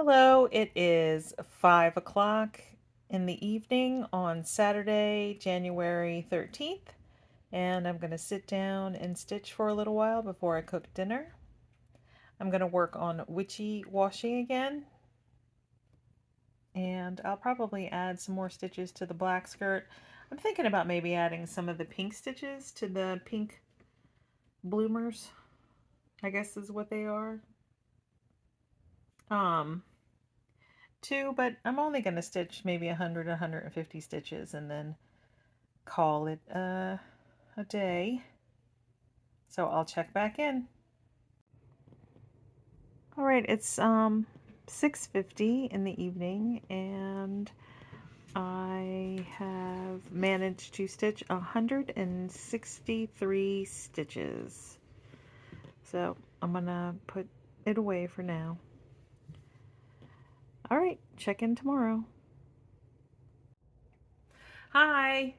Hello, it is 5 o'clock in the evening on Saturday, January 13th, and I'm going to sit down and stitch for a little while before I cook dinner. I'm going to work on witchy washing again, and I'll probably add some more stitches to the black skirt. I'm thinking about maybe adding some of the pink stitches to the pink bloomers, I guess is what they are. Um, Too, but I'm only going to stitch maybe 100, 150 stitches and then call it a day. So I'll check back in. All right, it's 6:50 in the evening and I have managed to stitch 163 stitches. So I'm gonna put it away for now. All right, check in tomorrow. Hi.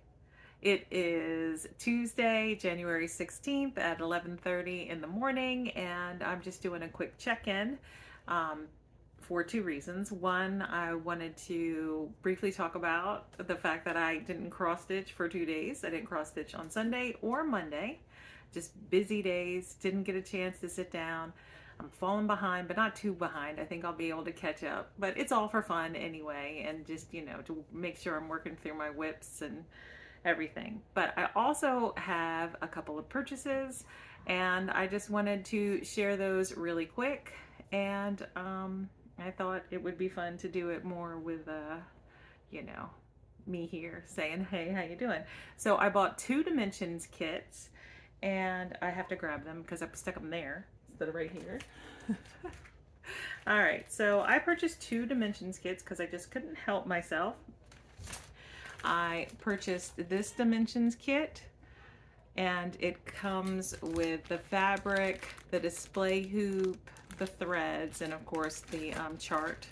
It is Tuesday, January 16th at 11:30 in the morning, and I'm just doing a quick check-in for two reasons. One, I wanted to briefly talk about the fact that I didn't cross stitch for 2 days. I didn't cross stitch on Sunday or Monday. Just busy days, didn't get a chance to sit down. I'm falling behind, but not too behind. I think I'll be able to catch up, but it's all for fun anyway, and just, to make sure I'm working through my whips and everything. But I also have a couple of purchases and I just wanted to share those really quick. And I thought it would be fun to do it more with, you know, me here saying, hey, how you doing? So I bought 2 dimensions kits and I have to grab them because I stuck them there instead of right here. All right, so I purchased 2 dimensions kits because I just couldn't help myself. I purchased this dimensions kit and it comes with the fabric, the display hoop, the threads, and of course the chart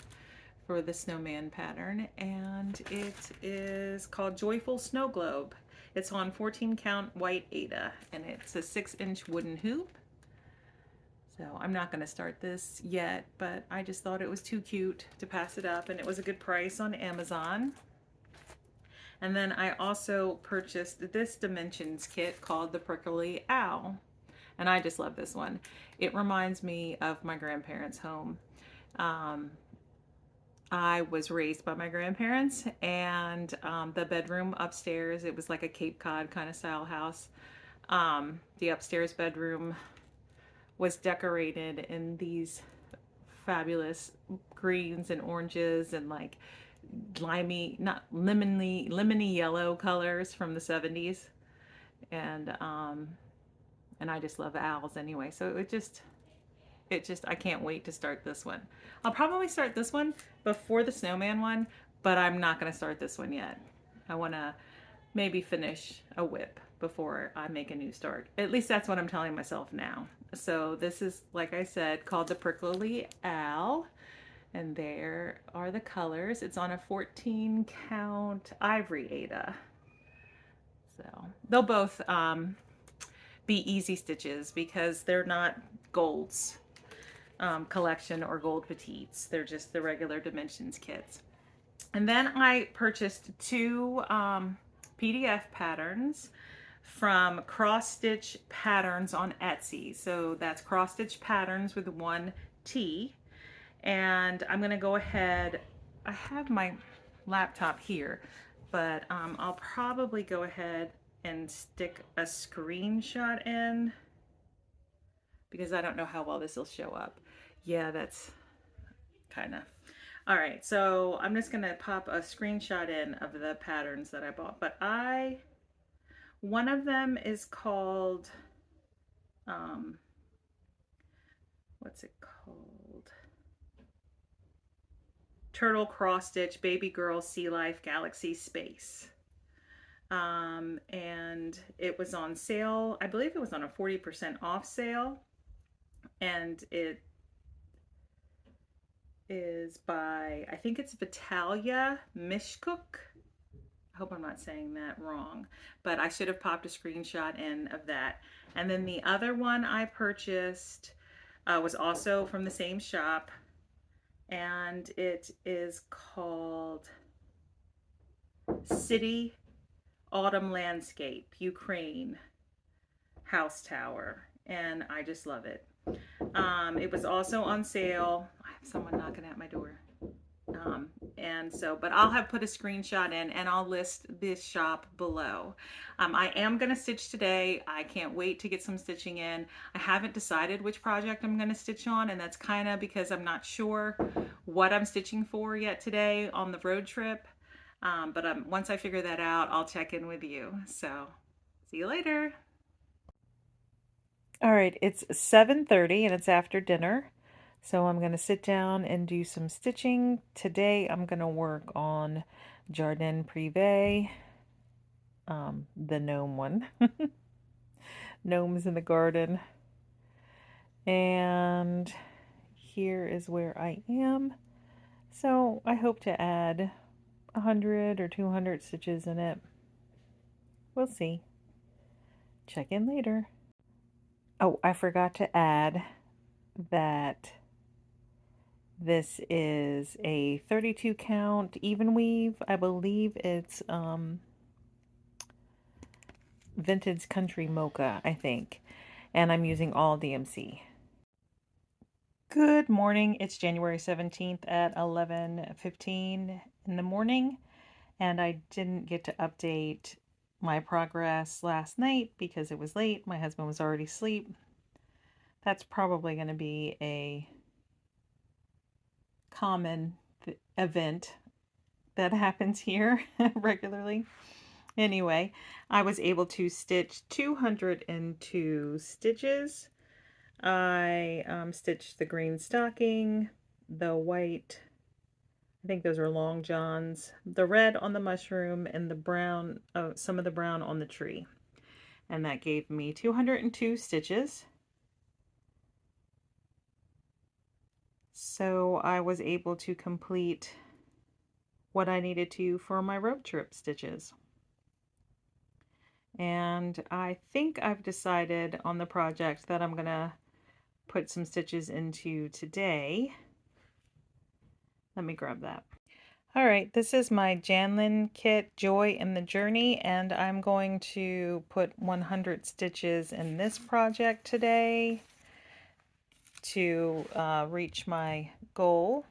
for the snowman pattern. And it is called Joyful Snow Globe. It's on 14 count white Aida and it's a 6-inch wooden hoop. So I'm not going to start this yet, but I just thought it was too cute to pass it up, and it was a good price on Amazon. And then I also purchased this dimensions kit called the Prickly Owl. And I just love this one. It reminds me of my grandparents' home. I was raised by my grandparents, and the bedroom upstairs, it was like a Cape Cod kind of style house. The upstairs bedroom was decorated in these fabulous greens and oranges and like limey, not lemony yellow colors from the 70s. And I just love owls anyway. So it just I can't wait to start this one. I'll probably start this one before the snowman one, but I'm not going to start this one yet. I want to maybe finish a whip before I make a new start. At least that's what I'm telling myself now. So this is, like I said, called the Prickly Owl. And there are the colors. It's on a 14 count ivory Aida. So they'll both be easy stitches because they're not golds collection or gold petites. They're just the regular dimensions kits. And then I purchased 2 PDF patterns from Cross Stitch Patterns on Etsy. So that's Cross Stitch Patterns with 1 T. And I'm going to go ahead, I have my laptop here, but I'll probably go ahead and stick a screenshot in because I don't know how well this will show up. Yeah, that's kind of. All right, so I'm just going to pop a screenshot in of the patterns that I bought, but one of them is called, what's it called? Turtle Cross Stitch Baby Girl Sea Life Galaxy Space. And it was on sale. I believe it was on a 40% off sale. And it is by, I think it's Vitalia Mishcook. I hope I'm not saying that wrong, but I should have popped a screenshot in of that. And then the other one I purchased was also from the same shop. and it is called City Autumn Landscape Ukraine House Tower, and I just love it. It was also on sale. I have someone knocking at my door. Um, and so, but I'll have put a screenshot in and I'll list this shop below. I am going to stitch today. I can't wait to get some stitching in. I haven't decided which project I'm going to stitch on, and that's kind of because I'm not sure what I'm stitching for yet today on the road trip. But once I figure that out, I'll check in with you. So see you later. All right, it's 7:30 and it's after dinner. So I'm going to sit down and do some stitching. Today I'm going to work on Jardin Privé, the gnome one. Gnomes in the garden. And here is where I am. So I hope to add 100 or 200 stitches in it. We'll see. Check in later. Oh, I forgot to add that this is a 32 count even weave. I believe it's Vintage Country Mocha, I think. And I'm using all DMC. Good morning. It's January 17th at 11:15 in the morning. And I didn't get to update my progress last night because it was late. My husband was already asleep. That's probably going to be a common event that happens here regularly. Anyway, I was able to stitch 202 stitches. I stitched the green stocking, the white, I think those are long johns, the red on the mushroom, and the brown, some of the brown on the tree. And that gave me 202 stitches. So I was able to complete what I needed to for my road trip stitches. And I think I've decided on the project that I'm gonna put some stitches into today. Let me grab that. All right, this is my Janlin kit, Joy in the Journey, and I'm going to put 100 stitches in this project today to reach my goal.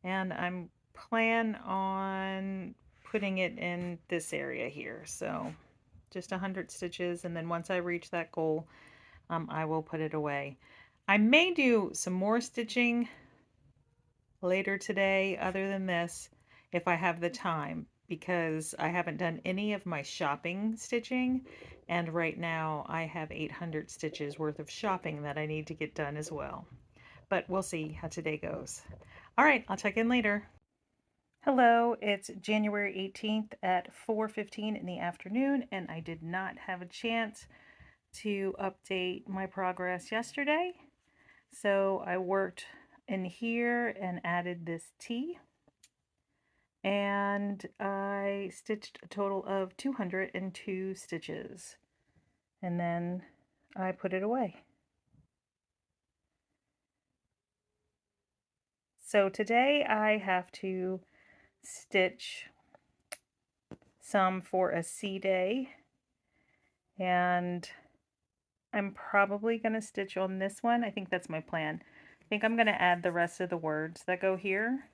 And I'm plan on putting it in this area here. So just 100 stitches, and then once I reach that goal, I will put it away. I may do some more stitching later today other than this if I have the time, because I haven't done any of my shopping stitching, and right now I have 800 stitches worth of shopping that I need to get done as well. But we'll see how today goes. All right, I'll check in later. Hello, it's January 18th at 4:15 in the afternoon, and I did not have a chance to update my progress yesterday. So I worked in here and added this T, and I stitched a total of 202 stitches, and then I put it away. So today I have to stitch some for a C day, and I'm probably going to stitch on this one. I think that's my plan. I think I'm going to add the rest of the words that go here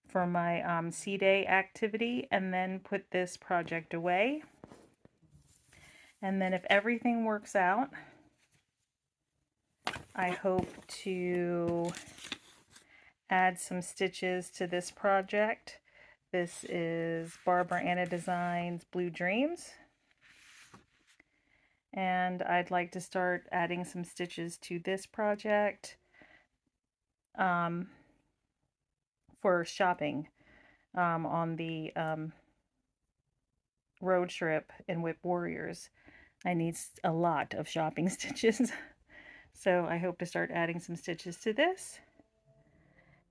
for my C day activity, and then put this project away. And then if everything works out, I hope to add some stitches to this project. This is Barbara Anna Designs Blue Dreams. And I'd like to start adding some stitches to this project for shopping on the road trip in Whip Warriors. I need a lot of shopping stitches. So I hope to start adding some stitches to this.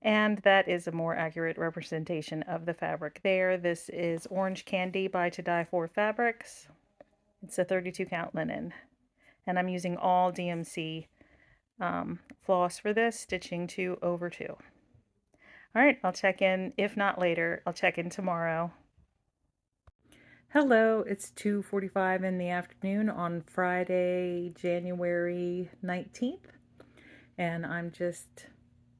And that is a more accurate representation of the fabric there. This is Orange Candy by To Dye For Fabrics. It's a 32 count linen. And I'm using all DMC floss for this, stitching 2 over 2. All right, I'll check in. If not later, I'll check in tomorrow. Hello, it's 2:45 in the afternoon on Friday, January 19th, and I'm just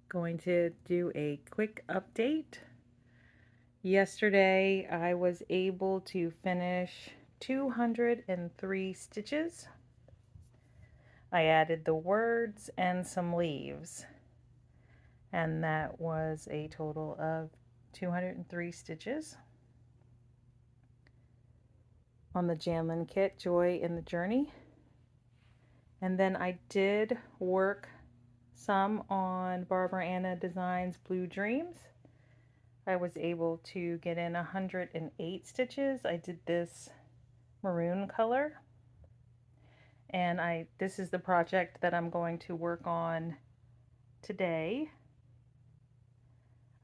going to do a quick update. Yesterday, I was able to finish 203 stitches. I added the words and some leaves, and that was a total of 203 stitches on the Janlin kit, Joy in the Journey. And then I did work some on Barbara Anna Designs Blue Dreams. I was able to get in 108 stitches. I did this maroon color, and this is the project that I'm going to work on today.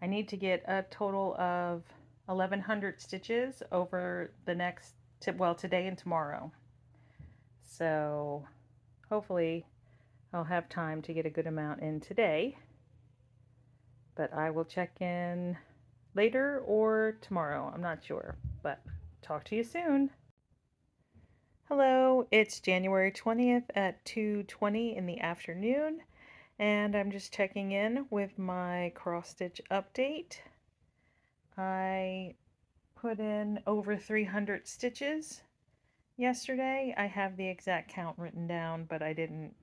I need to get a total of 1100 stitches over the next, today and tomorrow. So hopefully I'll have time to get a good amount in today, but I will check in later or tomorrow. I'm not sure, but talk to you soon. Hello, it's January 20th at 2:20 in the afternoon, and I'm just checking in with my cross stitch update. I put in over 300 stitches yesterday. I have the exact count written down, but I didn't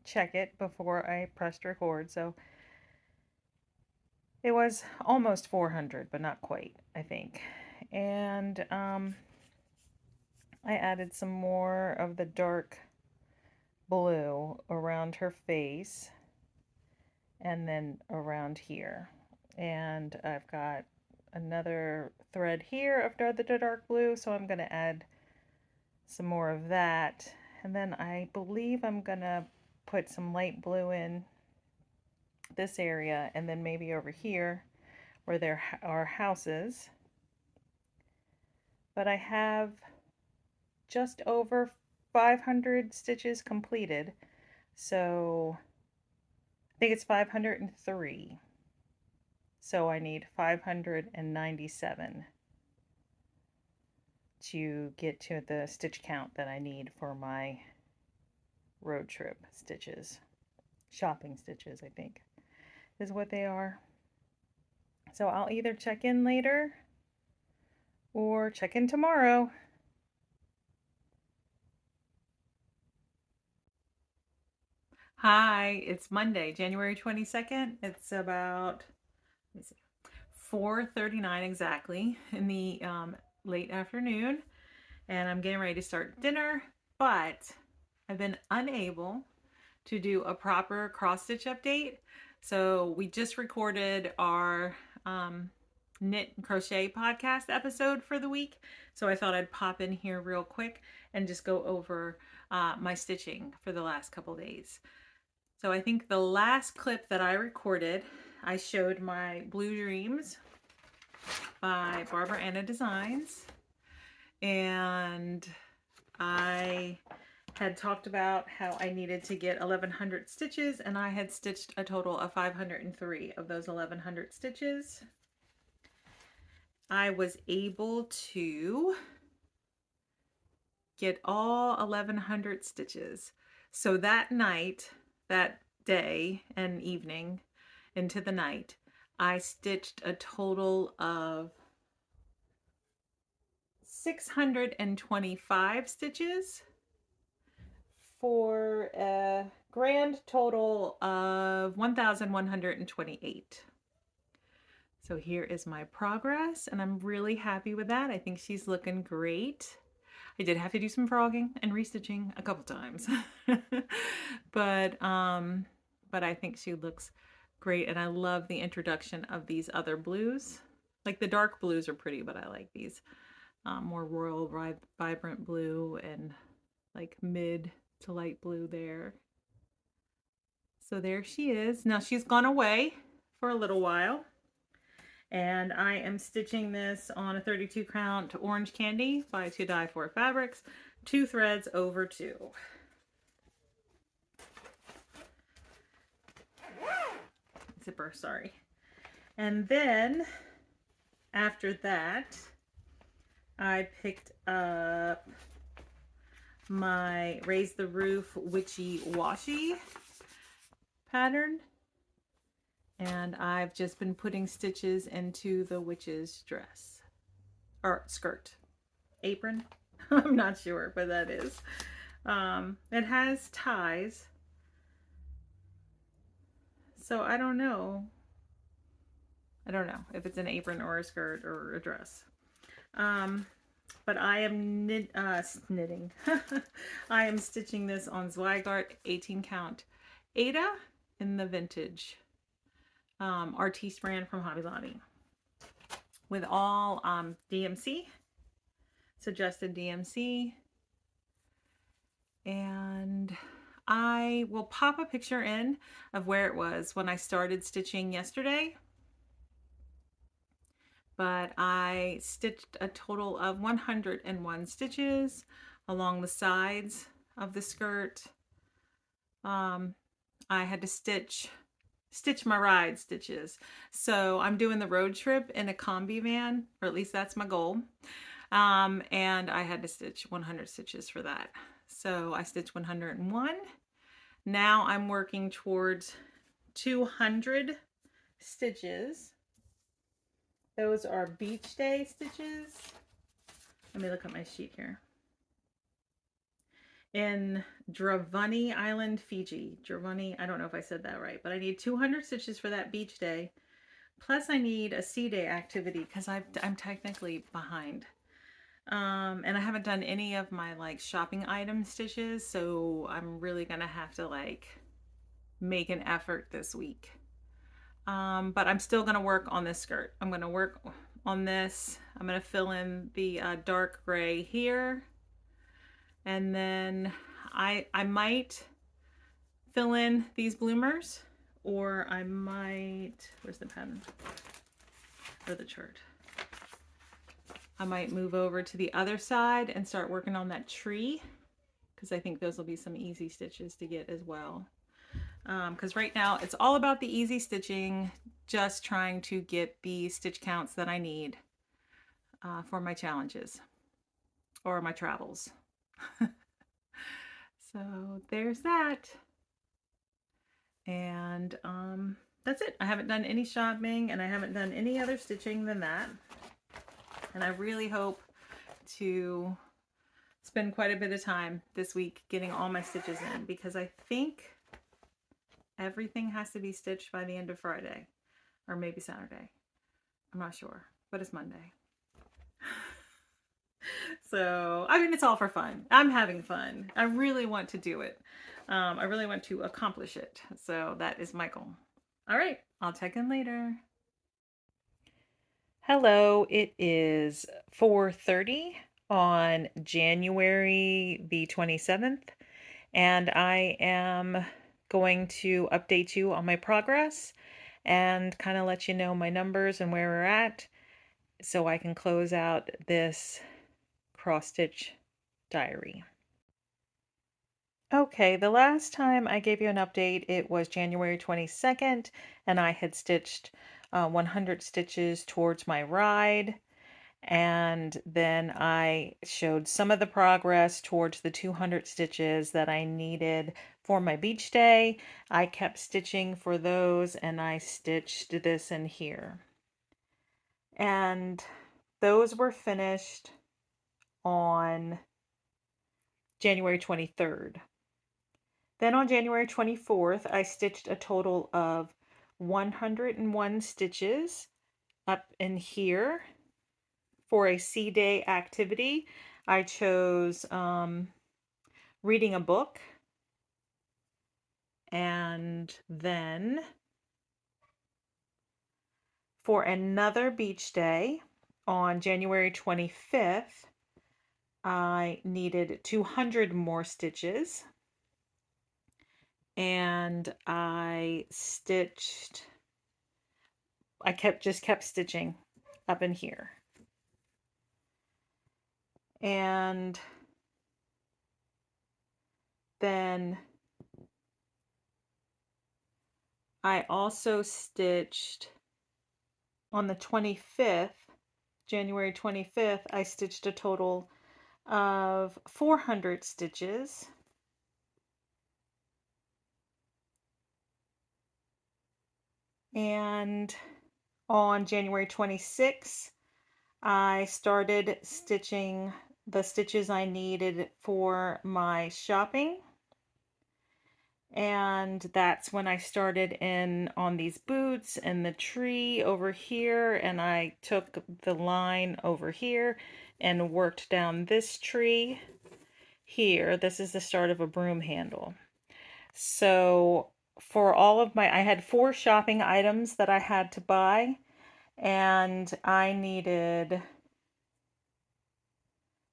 check it before I pressed record, so it was almost 400, but not quite, I think. And I added some more of the dark blue around her face and then around here. And I've got another thread here of the dark blue, so I'm going to add some more of that. And then I believe I'm going to put some light blue in this area, and then maybe over here where there are houses. But I have just over 500 stitches completed, so I think it's 503. So I need 597 to get to the stitch count that I need for my road trip stitches. Shopping stitches, I think, is what they are. So I'll either check in later or check in tomorrow. Hi, it's Monday, January 22nd. It's about, let me see, 4:39 exactly in the late afternoon, and I'm getting ready to start dinner, but I've been unable to do a proper cross stitch update. So we just recorded our knit and crochet podcast episode for the week, so I thought I'd pop in here real quick and just go over my stitching for the last couple days. So I think the last clip that I recorded, I showed my Blue Dreams by Barbara Anna Designs, and I had talked about how I needed to get 1100 stitches, and I had stitched a total of 503 of those 1100 stitches. I was able to get all 1100 stitches. So that night, that day and evening into the night, I stitched a total of 625 stitches for a grand total of 1,128. So here is my progress, and I'm really happy with that. I think she's looking great. I did have to do some frogging and restitching a couple times, but I think she looks great, and I love the introduction of these other blues. Like the dark blues are pretty, but I like these more royal, vibrant blue and like mid to light blue there. So there she is. Now she's gone away for a little while, and I am stitching this on a 32 count Orange Candy by 2 Dye 4 Fabrics, 2 threads over 2. Zipper, sorry. And then after that, I picked up my Raise the Roof Witchy Washi pattern. And I've just been putting stitches into the witch's dress or skirt, apron. I'm not sure what that is. It has ties, so I don't know. I don't know if it's an apron or a skirt or a dress. But I am knitting. I am stitching this on Zweigart 18 count Ada in the vintage Artiste brand from Hobby Lobby with all DMC, suggested DMC. And I will pop a picture in of where it was when I started stitching yesterday. But I stitched a total of 101 stitches along the sides of the skirt. I had to stitch my ride stitches. So I'm doing the road trip in a combi van, or at least that's my goal. And I had to stitch 100 stitches for that. So I stitched 101. Now I'm working towards 200 stitches. Those are beach day stitches. Let me look at my sheet here. In Dravani Island, Fiji. Dravani, I don't know if I said that right, but I need 200 stitches for that beach day. Plus I need a sea day activity because I'm technically behind. And I haven't done any of my like shopping item stitches, so I'm really gonna have to like make an effort this week. But I'm still gonna work on this skirt. I'm gonna work on this. I'm gonna fill in the dark gray here, and then I might fill in these bloomers, or I might, where's the pen or the chart? I might move over to the other side and start working on that tree, because I think those will be some easy stitches to get as well. Because right now it's all about the easy stitching, just trying to get the stitch counts that I need for my challenges or my travels. So there's that. And that's it. I haven't done any shopping and I haven't done any other stitching than that. And I really hope to spend quite a bit of time this week getting all my stitches in, because I think everything has to be stitched by the end of Friday, or maybe Saturday. I'm not sure, but it's Monday. So, I mean, it's all for fun. I'm having fun. I really want to do it. I really want to accomplish it. So that is my goal. All right, I'll check in later. Hello, it is 4:30 on January the 27th, and I am going to update you on my progress and kind of let you know my numbers and where we're at, so I can close out this cross stitch diary. Okay, the last time I gave you an update, it was January 22nd, and I had stitched 100 stitches towards my ride, and then I showed some of the progress towards the 200 stitches that I needed for my beach day. I kept stitching for those, and I stitched this in here. And those were finished on January 23rd. Then on January 24th, I stitched a total of 101 stitches up in here for a sea day activity. I chose reading a book, and then for another beach day on January 25th, I needed 200 more stitches, and I just kept stitching up in here. And then I also stitched On the 25th, January 25th, I stitched a total of 400 stitches. And on January 26th, I started stitching the stitches I needed for my shopping. And that's when I started in on these boots and the tree over here, and I took the line over here and worked down this tree here. This is the start of a broom handle. So for all of my, I had 4 shopping items that I had to buy, and I needed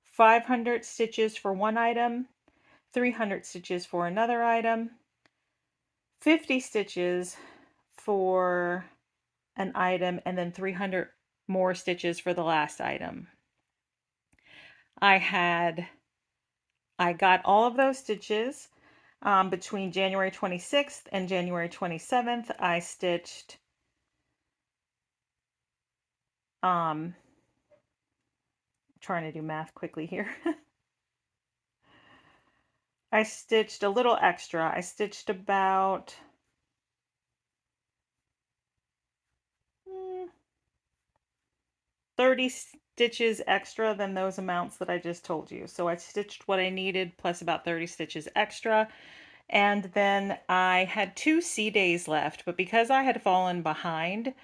500 stitches for one item, 300 stitches for another item, 50 stitches for an item, and then 300 more stitches for the last item. I got all of those stitches between January 26th and January 27th. I stitched trying to do math quickly here. I stitched a little extra. I stitched about 30 stitches extra than those amounts that I just told you. So I stitched what I needed plus about 30 stitches extra. And then I had 2 sea days left, but because I had fallen behind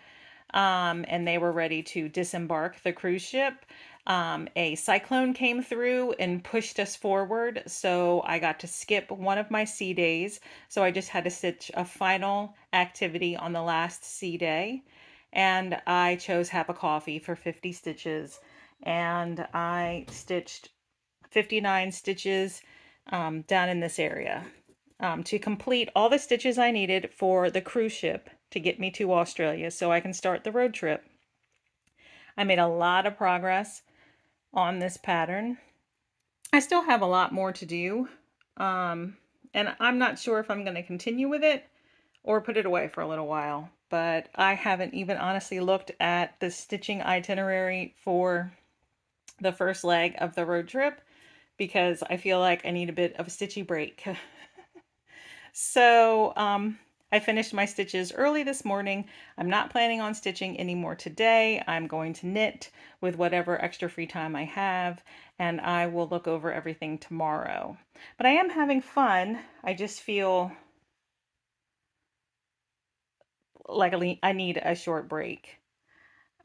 and they were ready to disembark the cruise ship, a cyclone came through and pushed us forward. So I got to skip one of my sea days. So I just had to stitch a final activity on the last sea day. And I chose Have a Coffee for 50 stitches. And I stitched 59 stitches down in this area to complete all the stitches I needed for the cruise ship to get me to Australia so I can start the road trip. I made a lot of progress on this pattern. I still have a lot more to do, and I'm not sure if I'm going to continue with it or put it away for a little while, but I haven't even honestly looked at the stitching itinerary for the first leg of the road trip because I feel like I need a bit of a stitchy break. So I finished my stitches early this morning. I'm not planning on stitching anymore today. I'm going to knit with whatever extra free time I have, and I will look over everything tomorrow. But I am having fun. I just feel like I need a short break.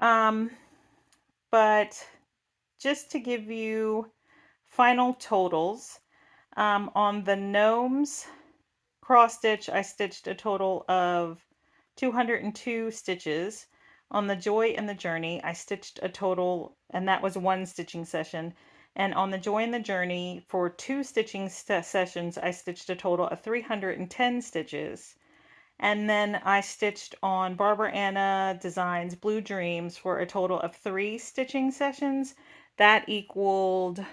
But just to give you final totals, on the gnomes cross stitch, I stitched a total of 202 stitches. On the Joy and the Journey, I stitched a total, and that was 1 stitching session. And on the Joy and the Journey, for 2 stitching sessions, I stitched a total of 310 stitches. And then I stitched on Barbara Anna Designs Blue Dreams for a total of 3 stitching sessions. That equaled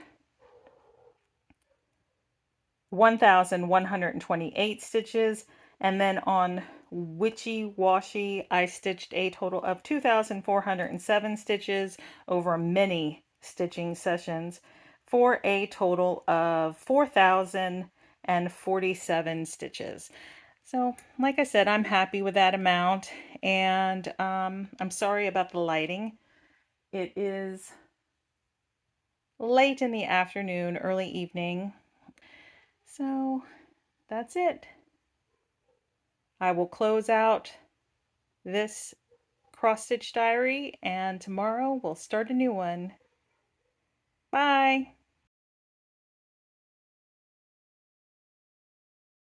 1,128 stitches. And then on Witchy Washy, I stitched a total of 2,407 stitches over many stitching sessions for a total of 4,047 stitches. So, like I said, I'm happy with that amount, and I'm sorry about the lighting. It is late in the afternoon, early evening. So, that's it. I will close out this cross stitch diary, and tomorrow we'll start a new one. Bye!